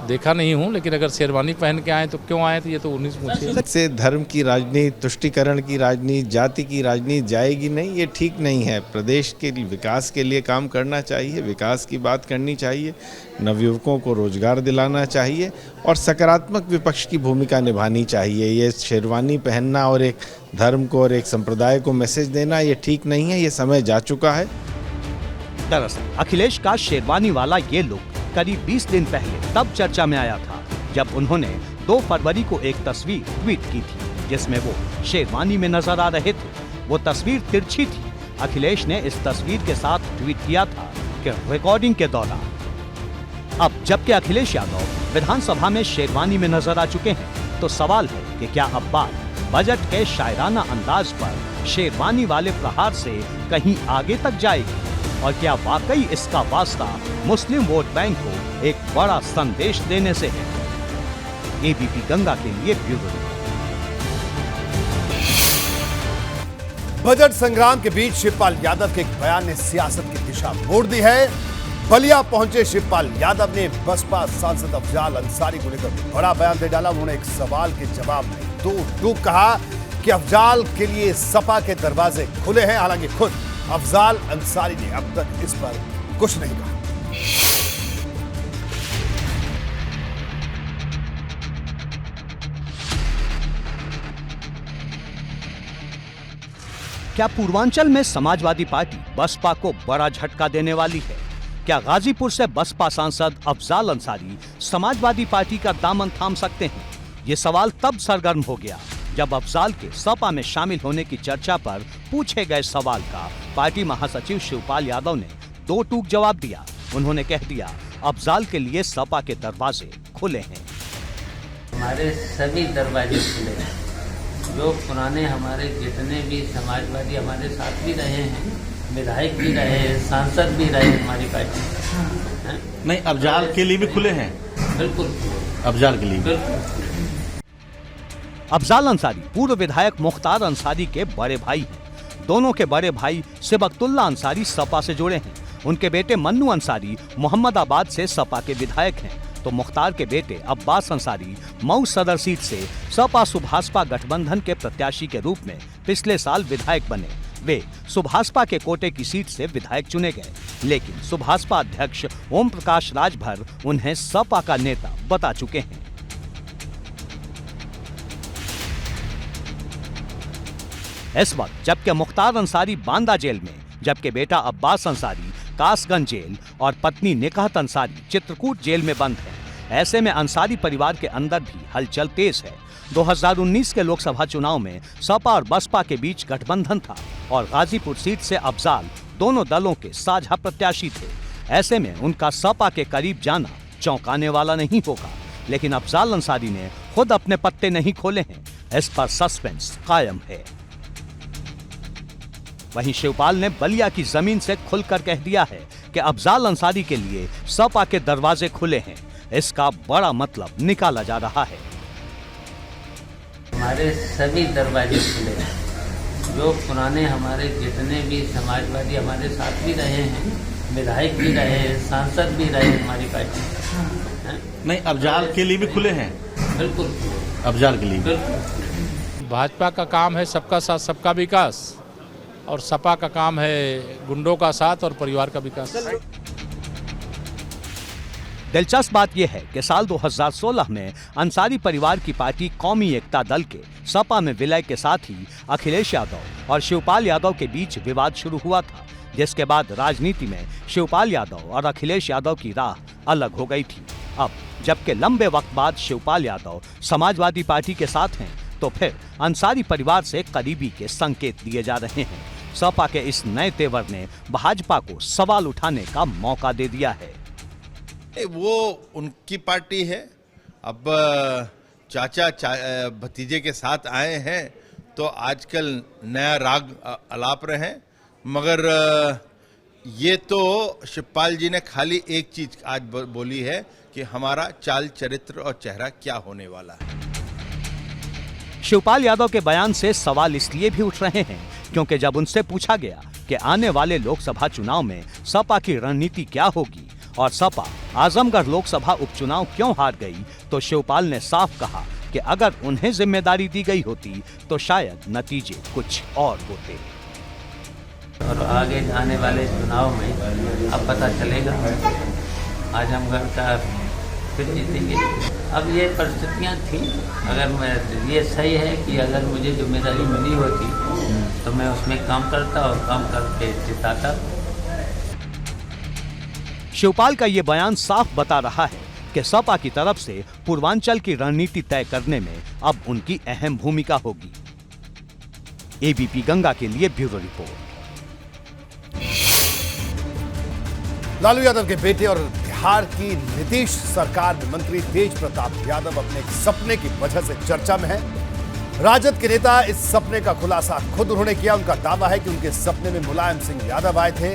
देखा नहीं हूँ, लेकिन अगर शेरवानी पहन के आए तो क्यों आए, तो ये तो उन्हीं से पूछिए। से धर्म की राजनीति, तुष्टीकरण की राजनीति, जाति की राजनीति जाएगी नहीं, ये ठीक नहीं है। प्रदेश के विकास के लिए काम करना चाहिए, विकास की बात करनी चाहिए, नवयुवकों को रोजगार दिलाना चाहिए और सकारात्मक विपक्ष की भूमिका निभानी चाहिए। ये शेरवानी पहनना और एक धर्म को और एक संप्रदाय को मैसेज देना ये ठीक नहीं है, ये समय जा चुका है। दरअसल अखिलेश का शेरवानी वाला ये लुक करीब 20 दिन पहले तब चर्चा में आया था जब उन्होंने 2 फरवरी को एक तस्वीर ट्वीट की थी जिसमें वो शेरवानी में नजर आ रहे थे। वो तस्वीर तिरछी थी। अखिलेश ने इस तस्वीर के साथ ट्वीट किया था कि रिकॉर्डिंग के दौरान। अब जबकि अखिलेश यादव विधानसभा में शेरवानी में नजर आ चुके हैं तो सवाल है कि क्या अब बात बजट के शायराना अंदाज पर शेरवानी वाले प्रहार से कहीं आगे तक जाएगी और क्या वाकई इसका वास्ता मुस्लिम वोट बैंक को एक बड़ा संदेश देने से है। एबीपी गंगा के लिए ब्यूरो रिपोर्ट। बजट संग्राम के बीच शिवपाल यादव के एक बयान ने सियासत की दिशा मोड़ दी है। बलिया पहुंचे शिवपाल यादव ने बसपा सांसद अफजाल अंसारी को लेकर बड़ा बयान दे डाला। उन्होंने एक सवाल के जवाब में 2 टूक कहा कि अफजाल के लिए सपा के दरवाजे खुले हैं। हालांकि खुद अफजाल अंसारी ने अब तक इस पर कुछ नहीं कहा। क्या पूर्वांचल में समाजवादी पार्टी बसपा को बड़ा झटका देने वाली है? क्या गाजीपुर से बसपा सांसद अफजाल अंसारी समाजवादी पार्टी का दामन थाम सकते हैं? ये सवाल तब सरगर्म हो गया जब अफजाल के सपा में शामिल होने की चर्चा पर पूछे गए सवाल का पार्टी महासचिव शिवपाल यादव ने 2 टूक जवाब दिया। उन्होंने कह दिया अफजाल के लिए सपा के दरवाजे खुले हैं। हमारे सभी दरवाजे खुले हैं। जो पुराने हमारे जितने भी समाजवादी हमारे साथ भी रहे हैं, विधायक भी रहे, सांसद भी रहे हमारी पार्टी। नहीं, अफजाल के लिए भी खुले हैं। बिल्कुल, अफजाल के लिए अफजाल अंसारी पूर्व विधायक मुख्तार अंसारी के बड़े भाई हैं। दोनों के बड़े भाई सिबकतुल्ला अंसारी सपा से जुड़े हैं। उनके बेटे मन्नू अंसारी मोहम्मदाबाद से सपा के विधायक हैं, तो मुख्तार के बेटे अब्बास अंसारी मऊ सदर सीट से सपा सुभाषपा गठबंधन के प्रत्याशी के रूप में पिछले साल विधायक बने। वे सुभाषपा के कोटे की सीट से विधायक चुने गए, लेकिन सुभाषपा अध्यक्ष ओम प्रकाश राजभर उन्हें सपा का नेता बता चुके हैं। इस वक्त जबकि मुख्तार अंसारी बांदा जेल में, जबकि बेटा अब्बास अंसारी कासगंज जेल और पत्नी निकाहत अंसारी चित्रकूट जेल में बंद है। ऐसे में अंसारी परिवार के अंदर भी हलचल तेज है। 2019 के लोकसभा चुनाव में सपा और बसपा के बीच गठबंधन था और गाजीपुर सीट से अफजाल दोनों दलों के साझा प्रत्याशी थे। ऐसे में उनका सपा के करीब जाना चौंकाने वाला नहीं होगा, लेकिन अफजाल अंसारी ने खुद अपने पत्ते नहीं खोले हैं। इस पर सस्पेंस कायम है। वहीं शिवपाल ने बलिया की जमीन से खुलकर कह दिया है कि अफजाल अंसारी के लिए सपा के दरवाजे खुले हैं। इसका बड़ा मतलब निकाला जा रहा है। हमारे सभी दरवाजे खुले हैं। जो पुराने हमारे जितने भी समाजवादी हमारे साथ भी रहे हैं, विधायक भी रहे, सांसद भी रहे हमारी पार्टी। नहीं, अफजाल के लिए भी खुले हैं। बिल्कुल, अफजाल के लिए भी। भाजपा का काम है सबका साथ सबका विकास, और सपा का काम है गुंडों का साथ और परिवार का विकास। दिलचस्प बात यह है कि साल 2016 में अंसारी परिवार की पार्टी कौमी एकता दल के सपा में विलय के साथ ही अखिलेश यादव और शिवपाल यादव के बीच विवाद शुरू हुआ था, जिसके बाद राजनीति में शिवपाल यादव और अखिलेश यादव की राह अलग हो गई थी। अब जबकि लंबे वक्त बाद शिवपाल यादव समाजवादी पार्टी के साथ हैं, तो फिर अंसारी परिवार से करीबी के संकेत दिए जा रहे हैं। सपा के इस नए तेवर ने भाजपा को सवाल उठाने का मौका दे दिया है। वो उनकी पार्टी है। अब चाचा भतीजे के साथ आए हैं तो आजकल नया राग अलाप रहे हैं, मगर ये तो शिवपाल जी ने खाली एक चीज आज बोली है कि हमारा चाल चरित्र और चेहरा क्या होने वाला है। शिवपाल यादव के बयान से सवाल इसलिए भी उठ रहे हैं क्योंकि जब उनसे पूछा गया कि आने वाले लोकसभा चुनाव में सपा की रणनीति क्या होगी और सपा आजमगढ़ लोकसभा उपचुनाव क्यों हार गई, तो शिवपाल ने साफ कहा कि अगर उन्हें जिम्मेदारी दी गई होती तो शायद नतीजे कुछ और होते। और आगे आने वाले चुनाव में अब पता चलेगा, आजमगढ़ का फिर जीतेंगे। अब ये परिस्थितियाँ थी, अगर मैं ये सही है कि अगर मुझे जिम्मेदारी मिली होती तो मैं उसमें काम करता और काम करके जिताता। शिवपाल का ये बयान साफ बता रहा है कि सपा की तरफ से पूर्वांचल की रणनीति तय करने में अब उनकी अहम भूमिका होगी। एबीपी गंगा के लिए ब्यूरो रिपोर्ट। लालू यादव के बेटे और बिहार की नीतीश सरकार में मंत्री तेज प्रताप यादव अपने एक सपने की वजह से चर्चा में है। राजद के नेता इस सपने का खुलासा खुद उन्होंने किया। उनका दावा है कि उनके सपने में मुलायम सिंह यादव आए थे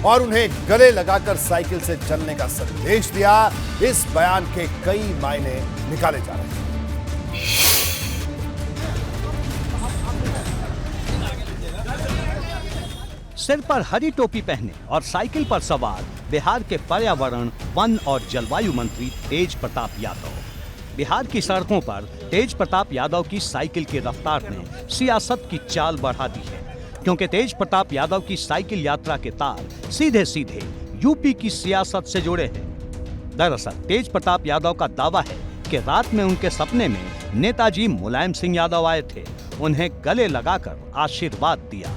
और उन्हें गले लगाकर साइकिल से चलने का संदेश दिया। इस बयान के कई मायने निकाले जा रहे हैं। सिर पर हरी टोपी पहने और साइकिल पर सवार बिहार के पर्यावरण, वन और जलवायु मंत्री तेज प्रताप यादव। बिहार की सड़कों पर तेज प्रताप यादव की साइकिल की रफ्तार ने सियासत की चाल बढ़ा दी है, क्योंकि तेज प्रताप यादव की साइकिल यात्रा के तार सीधे सीधे यूपी की सियासत से जुड़े हैं। दरअसल तेज प्रताप यादव का दावा है कि रात में उनके सपने में नेताजी मुलायम सिंह यादव आए थे, उन्हें गले लगाकर आशीर्वाद दिया।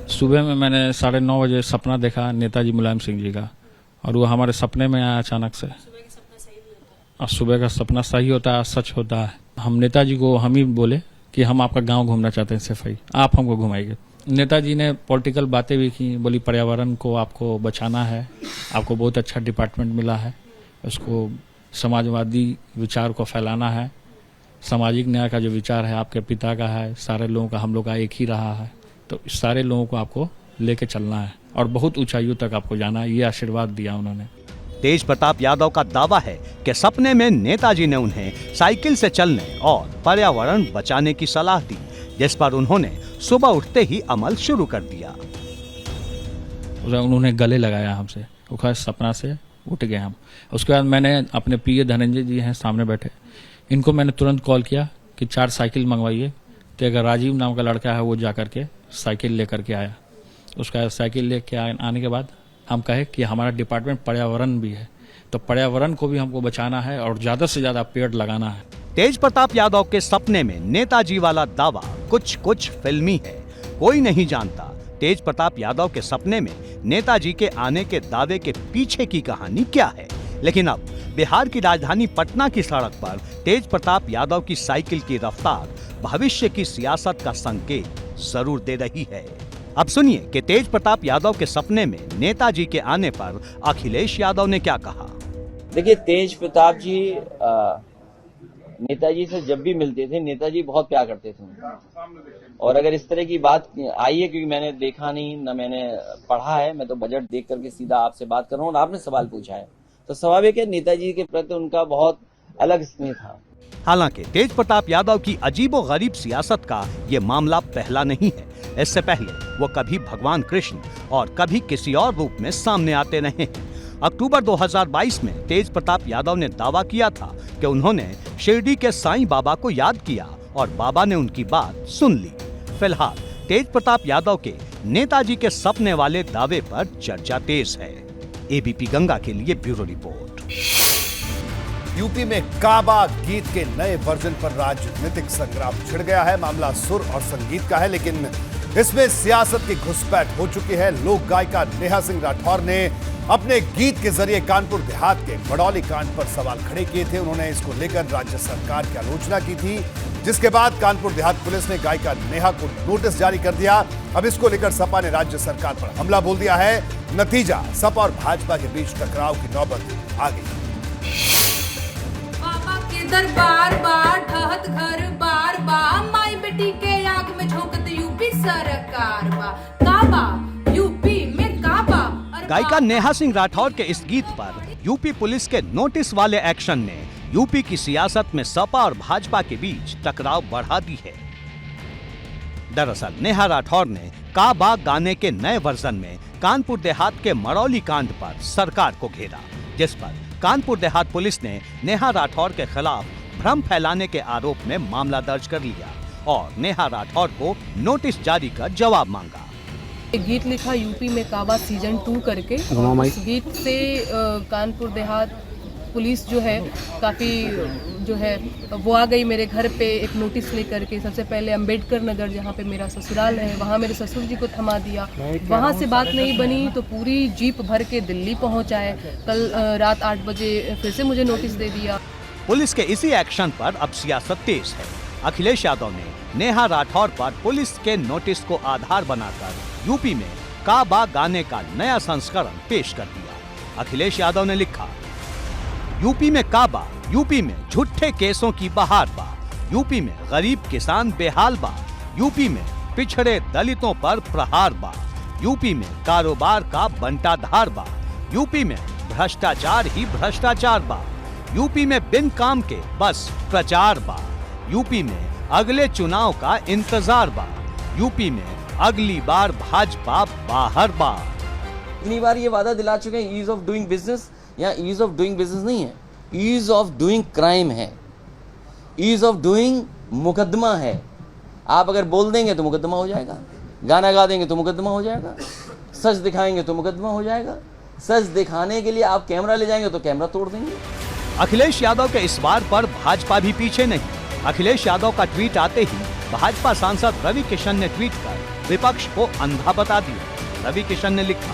सुबह में मैंने 9:30 बजे सपना देखा नेताजी मुलायम सिंह जी का, और वो हमारे सपने में आया अचानक से। और सुबह का सपना सही होता है, सच होता है। हम नेताजी को हम ही बोले कि हम आपका गांव घूमना चाहते हैं, सफाई आप हमको घुमाइए। नेताजी ने पॉलिटिकल बातें भी की, बोली पर्यावरण को आपको बचाना है, आपको बहुत अच्छा डिपार्टमेंट मिला है, उसको समाजवादी विचार को फैलाना है, सामाजिक न्याय का जो विचार है आपके पिता का है, सारे लोगों का हम लोग का एक ही रहा है, तो सारे लोगों को आपको लेके चलना है और बहुत ऊंचाइयों तक आपको जाना है, ये आशीर्वाद दिया उन्होंने। तेज प्रताप यादव का दावा है कि सपने में नेताजी ने उन्हें साइकिल से चलने और पर्यावरण बचाने की सलाह दी, जिस पर उन्होंने सुबह उठते ही अमल शुरू कर दिया। उन्होंने गले लगाया हमसे, वो सपना से उठ गए हम। उसके बाद मैंने अपने प्रिय धनंजय जी हैं सामने बैठे, इनको मैंने तुरंत कॉल किया कि 4 साइकिल मंगवाइए। तो अगर राजीव नाम का लड़का है वो जा करके साइकिल लेकर के आया। उसका साइकिल लेके आने के बाद हम कहे कि हमारा डिपार्टमेंट पर्यावरण भी है, तो पर्यावरण को भी हमको बचाना है और ज्यादा से ज्यादा पेड़ लगाना है। तेज प्रताप यादव के सपने में नेताजी वाला दावा कुछ फिल्मी है। कोई नहीं जानता तेज प्रताप यादव के सपने में नेताजी के आने के दावे के पीछे की कहानी क्या है। लेकिन अब बिहार की राजधानी पटना की सड़क पर तेज प्रताप यादव की साइकिल की रफ्तार भविष्य की सियासत का संकेत जरूर दे रही है। अब सुनिए कि तेज प्रताप यादव के सपने में नेताजी के आने पर अखिलेश यादव ने क्या कहा। देखिए, तेज प्रताप जी नेताजी से जब भी मिलते थे, नेताजी बहुत प्यार करते थे। और अगर इस तरह की बात आई है, क्योंकि मैंने देखा नहीं ना मैंने पढ़ा है, मैं तो बजट देख करके सीधा आपसे बात कर रहा हूँ और आपने सवाल पूछा है, तो स्वाभाविक है नेताजी के प्रति उनका बहुत अलग स्नेह था। हालांकि तेज प्रताप यादव की अजीबोगरीब सियासत का ये मामला पहला नहीं है। इससे पहले वो कभी भगवान कृष्ण और कभी किसी और रूप में सामने आते रहे हैं। अक्टूबर 2022 में तेज प्रताप यादव ने दावा किया था कि उन्होंने शिरडी के साईं बाबा को याद किया और बाबा ने उनकी बात सुन ली। फिलहाल तेज प्रताप यादव के नेताजी के सपने वाले दावे पर चर्चा तेज है। एबीपी गंगा के लिए ब्यूरो रिपोर्ट। यूपी में काबा गीत के नए वर्जन पर राजनीतिक संग्राम छिड़ गया है। मामला सुर और संगीत का है, लेकिन इसमें सियासत की घुसपैठ हो चुकी है। लोक गायिका नेहा सिंह राठौर ने अपने गीत के जरिए कानपुर देहात के बड़ौली कांड पर सवाल खड़े किए थे। उन्होंने इसको लेकर राज्य सरकार की आलोचना की थी, जिसके बाद कानपुर देहात पुलिस ने गायिका नेहा को नोटिस जारी कर दिया। अब इसको लेकर सपा ने राज्य सरकार पर हमला बोल दिया है। नतीजा, सपा और भाजपा के बीच टकराव की नौबत आ गई। दरबार बार ढहत घर बार बार माई बेटी के आग में झोंकत यूपी सरकार बा काबा यूपी में काबा। गायिका नेहा सिंह राठौर के इस गीत पर यूपी पुलिस के नोटिस वाले एक्शन ने यूपी की सियासत में सपा और भाजपा के बीच टकराव बढ़ा दी है। दरअसल नेहा राठौर ने काबा गाने के नए वर्जन में कानपुर देहात के मरौली कांड पर सरकार को घेरा, जिस पर कानपुर देहात पुलिस ने नेहा राठौर के खिलाफ भ्रम फैलाने के आरोप में मामला दर्ज कर लिया और नेहा राठौर को नोटिस जारी कर जवाब मांगा। एक गीत लिखा यूपी में काबा सीजन 2 करके, उस गीत से कानपुर देहात पुलिस जो है काफ़ी जो है वो आ गई मेरे घर पे एक नोटिस लेकर के। सबसे पहले अंबेडकर नगर जहाँ पे मेरा ससुराल है वहाँ मेरे ससुर जी को थमा दिया। वहाँ से बात नहीं बनी तो पूरी जीप भर के दिल्ली पहुँचाए। कल रात 8 बजे फिर से मुझे नोटिस दे दिया। पुलिस के इसी एक्शन पर अब सियासत तेज है। अखिलेश यादव ने नेहा राठौर पर पुलिस के नोटिस को आधार बनाकर यूपी में काबा गाने का नया संस्करण पेश कर दिया। अखिलेश यादव ने लिखा, यूपी में काबा, यूपी में झूठे केसों की बहार बा, यूपी में गरीब किसान बेहाल बा, यूपी में पिछड़े दलितों पर प्रहार बा, यूपी में कारोबार का बंटाधार बा, यूपी में भ्रष्टाचार ही भ्रष्टाचार बा, यूपी में बिन काम के बस प्रचार बा, यूपी में अगले चुनाव का इंतजार बा, यूपी में अगली बार भाजपा बाहर बा। इतनी बार ये वादा दिला चुके हैं ईज ऑफ डूइंग बिजनेस। यहाँ ईज ऑफ डूइंग बिजनेस नहीं है, ईज ऑफ डूइंग क्राइम है, ईज ऑफ डूइंग मुकदमा है। आप अगर बोल देंगे तो मुकदमा हो जाएगा, गाना गा देंगे तो मुकदमा हो जाएगा, सच दिखाएंगे तो मुकदमा हो जाएगा, सच दिखाने के लिए आप कैमरा ले जाएंगे तो कैमरा तोड़ देंगे। अखिलेश यादव के इस बार पर भाजपा भी पीछे नहीं। अखिलेश यादव का ट्वीट आते ही भाजपा सांसद रवि किशन ने ट्वीट कर विपक्ष को अंधा बता दिया। रवि किशन ने लिखा,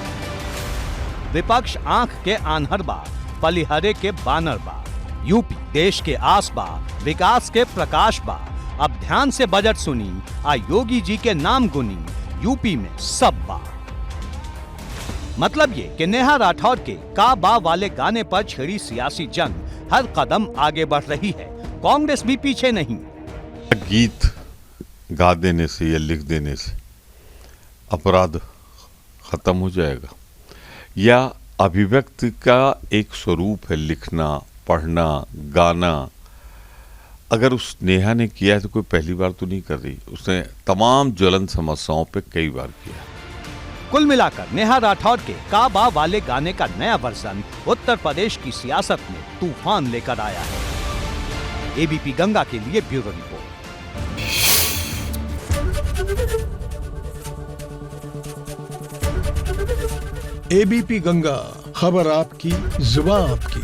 विपक्ष आंख के आन्हर बा, पलिहरे के बानर बा, यूपी देश के आस बा, विकास के प्रकाश बा, अब ध्यान से बजट सुनी, आ योगी जी के नाम गुनी, यूपी में सब बा। मतलब ये कि नेहा राठौर के काबा वाले गाने पर छिड़ी सियासी जंग हर कदम आगे बढ़ रही है। कांग्रेस भी पीछे नहीं। गीत गा देने से या लिख देने से अपराध खत्म हो जाएगा, या अभिव्यक्ति का एक स्वरूप है लिखना, पढ़ना, गाना। अगर उस नेहा ने किया है तो कोई पहली बार तो नहीं कर रही, उसने तमाम ज्वलन समस्याओं पे कई बार किया। कुल मिलाकर नेहा राठौर के काबा वाले गाने का नया वर्जन उत्तर प्रदेश की सियासत में तूफान लेकर आया है। एबीपी गंगा के लिए ब्यूरो रिपोर्ट। एबीपी गंगा, खबर आपकी, जुबान आपकी।